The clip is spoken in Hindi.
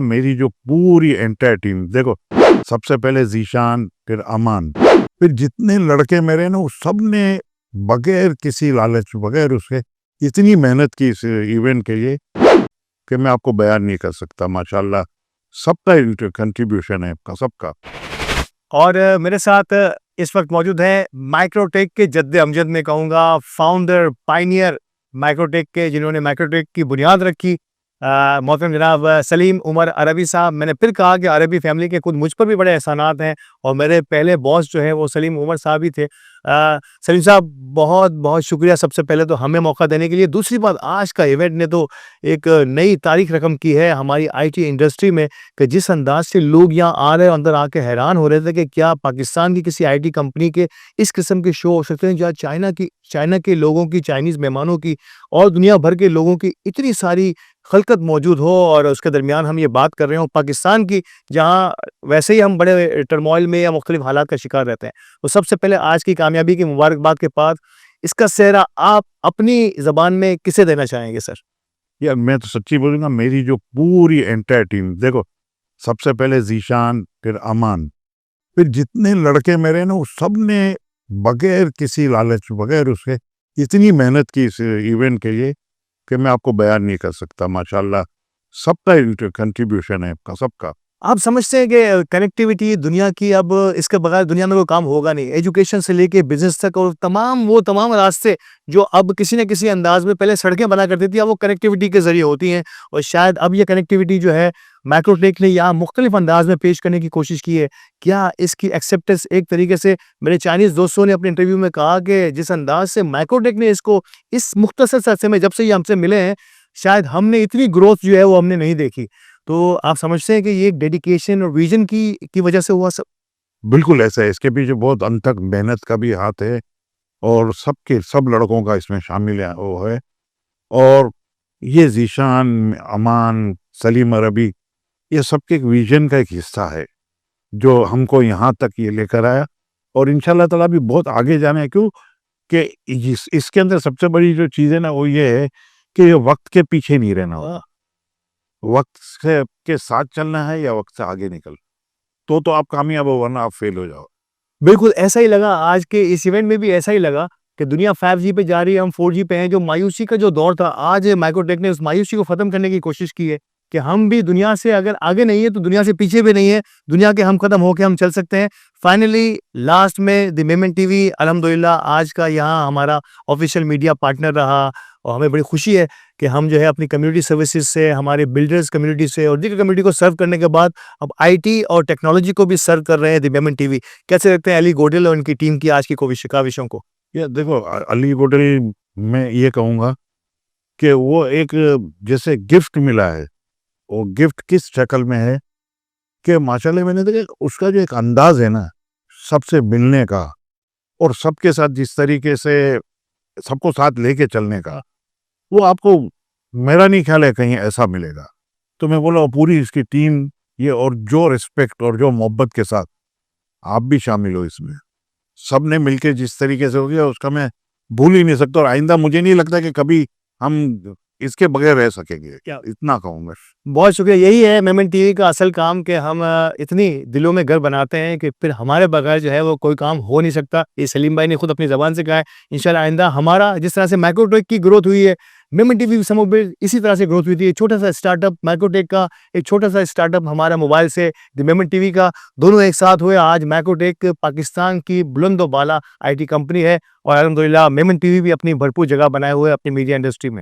मेरी जो पूरी एंटायर टीम देखो, सबसे पहले ज़ीशान, फिर अमान, फिर जितने लड़के मेरे ना, वो सब ने बगैर किसी लालच, बगैर उसके इतनी मेहनत की इस इवेंट के लिए कि मैं आपको बयान नहीं कर सकता। माशाल्लाह सबका कंट्रीब्यूशन है, सबका। और मेरे साथ इस वक्त मौजूद हैं माइक्रोटेक के जद्द-ए-अमजद में कहूँगा फाउंडर, पायनियर माइक्रोटेक के, जिन्होंने माइक्रोटेक की बुनियाद रखी, मोहतरम जनाब सलीम उमर अरबी साहब। मैंने फिर कहा कि अरबी फैमिली के खुद मुझ पर भी बड़े एहसानात हैं और मेरे पहले बॉस जो है वो सलीम उमर साहब ही थे। सलीम साहब, बहुत बहुत शुक्रिया सबसे पहले तो हमें मौका देने के लिए। दूसरी बात, आज का इवेंट ने तो एक नई तारीख रकम की है हमारी आईटी इंडस्ट्री में, कि जिस अंदाज से लोग यहाँ आ रहे हैं, अंदर आके हैरान हो रहे थे कि क्या पाकिस्तान की किसी आईटी कंपनी के इस किस्म के शो हो सकते हैं, जहाँ चाइना के लोगों की, चाइनीज़ मेहमानों की और दुनिया भर के लोगों की इतनी सारी खलकत मौजूद हो, और उसके दरमियान हम ये बात कर रहे हों पाकिस्तान की, जहाँ वैसे ही हम बड़े टर्मोइल में या मुख्तलिफ हालात का शिकार रहते हैं। तो सबसे पहले आज की कामयाबी की मुबारकबाद के बाद इसका सेहरा आप अपनी ज़बान में किसे देना चाहेंगे सर? यार मैं तो सच्ची बोलूँगा, मेरी जो पूरी एंटायर टीम देखो, सबसे पहले ज़ीशान, फिर अमान, फिर जितने लड़के मेरे ना, वो सब ने बगैर किसी लालच, बगैर उसके इतनी मेहनत की इस इवेंट के लिए कि मैं आपको बयान नहीं कर सकता। माशाल्लाह सबका कंट्रीब्यूशन है, सबका। आप समझते हैं कि कनेक्टिविटी दुनिया की, अब इसके बगैर दुनिया में कोई काम होगा नहीं। एजुकेशन से लेके बिज़नेस तक, और तमाम रास्ते जो अब किसी न किसी अंदाज में पहले सड़कें बना करती थी, अब वो कनेक्टिविटी के ज़रिए होती हैं। और शायद अब ये कनेक्टिविटी जो है माइक्रोटेक ने यहाँ मुख्तलिफ अंदाज में पेश करने की कोशिश की है। क्या इसकी एक्सेप्टेंस एक तरीके से, मेरे चाइनीज़ दोस्तों ने अपने इंटरव्यू में कहा कि जिस अंदाज से माइक्रोटेक ने इसको इस मुख्तसर से अरसे में जब से ये हमसे मिले हैं, शायद हमने इतनी ग्रोथ जो है वो हमने नहीं देखी। तो आप समझते हैं कि ये एक डेडिकेशन और विजन की वजह से हुआ सब? बिल्कुल ऐसा है, इसके पीछे बहुत अनथक मेहनत का भी हाथ है, और सब लड़कों का इसमें शामिल है, वो है। और ये ज़ीशान, अमान, सलीम अरबी, ये सबके एक विजन का एक हिस्सा है जो हमको यहाँ तक ये लेकर आया, और इंशाल्लाह ताला भी बहुत आगे जाना है। क्यों कि इसके अंदर सबसे बड़ी जो चीज़ है ना, वो ये है कि ये वक्त के पीछे नहीं रहना होता, वक्त से के साथ चलना है या वक्त से आगे निकल, तो आप कामयाब हो, वरना आप फेल हो जाओ। बिल्कुल ऐसा ही लगा, आज के इस इवेंट में भी ऐसा ही लगा कि दुनिया 5G पे जा रही है, हम 4G पे हैं। जो मायूसी का जो दौर था, आज माइक्रोटेक ने उस मायूसी को ख़त्म करने की कोशिश की है कि हम भी दुनिया से अगर आगे नहीं है तो दुनिया से पीछे भी नहीं है, दुनिया के हम कदम होके हम चल सकते हैं। फाइनली लास्ट में द मेमन टीवी अल्हम्दुलिल्लाह आज का यहाँ हमारा ऑफिशियल मीडिया पार्टनर रहा, और हमें बड़ी खुशी है कि हम जो है अपनी कम्युनिटी सर्विसेज से, हमारे बिल्डर्स कम्युनिटी से और दीगर कम्युनिटी को सर्व करने के बाद अब आईटी और टेक्नोलॉजी को भी सर्व कर रहे हैं द मेमन टीवी। कैसे लगते हैं अली गोडेल और उनकी टीम की आज की काविशों को? ये देखो, अली गोडल, मैं ये कहूँगा कि वो एक जैसे गिफ्ट मिला है, वो गिफ्ट किस शक्ल में है कि माशाल्लाह मैंने देखा उसका जो एक अंदाज है ना, सबसे मिलने का और सबके साथ जिस तरीके से सबको साथ लेके चलने का, वो आपको, मेरा नहीं ख्याल है कहीं ऐसा मिलेगा। तो मैं बोला पूरी इसकी टीम ये, और जो रिस्पेक्ट और जो मोहब्बत के साथ आप भी शामिल हो इसमें, सब ने मिलके जिस तरीके से हो गया, उसका मैं भूल ही नहीं सकता, और आइंदा मुझे नहीं लगता कि कभी हम इसके बगैर रह सकेंगे, क्या इतना कहूँगा। बहुत शुक्रिया। यही है मेमन टीवी का असल काम, कि हम इतनी दिलों में घर बनाते हैं कि फिर हमारे बगैर जो है वो कोई काम हो नहीं सकता। ये सलीम भाई ने खुद अपनी ज़बान से कहा है। इंशाल्लाह आइंदा हमारा जिस तरह से माइक्रोटेक की ग्रोथ हुई है, मेमन टीवी समोबिल इसी तरह से ग्रोथ हुई थी। छोटा सा स्टार्टअप माइक्रोटेक का, एक छोटा सा स्टार्टअप हमारा मोबाइल से द मेमन टीवी का, दोनों एक साथ हुए। आज माइक्रोटेक पाकिस्तान की बुलंद बाला आईटी कंपनी है, और अल्हम्दुलिल्लाह मेमन टीवी भी अपनी भरपूर जगह बनाए हुए है अपनी मीडिया इंडस्ट्री में।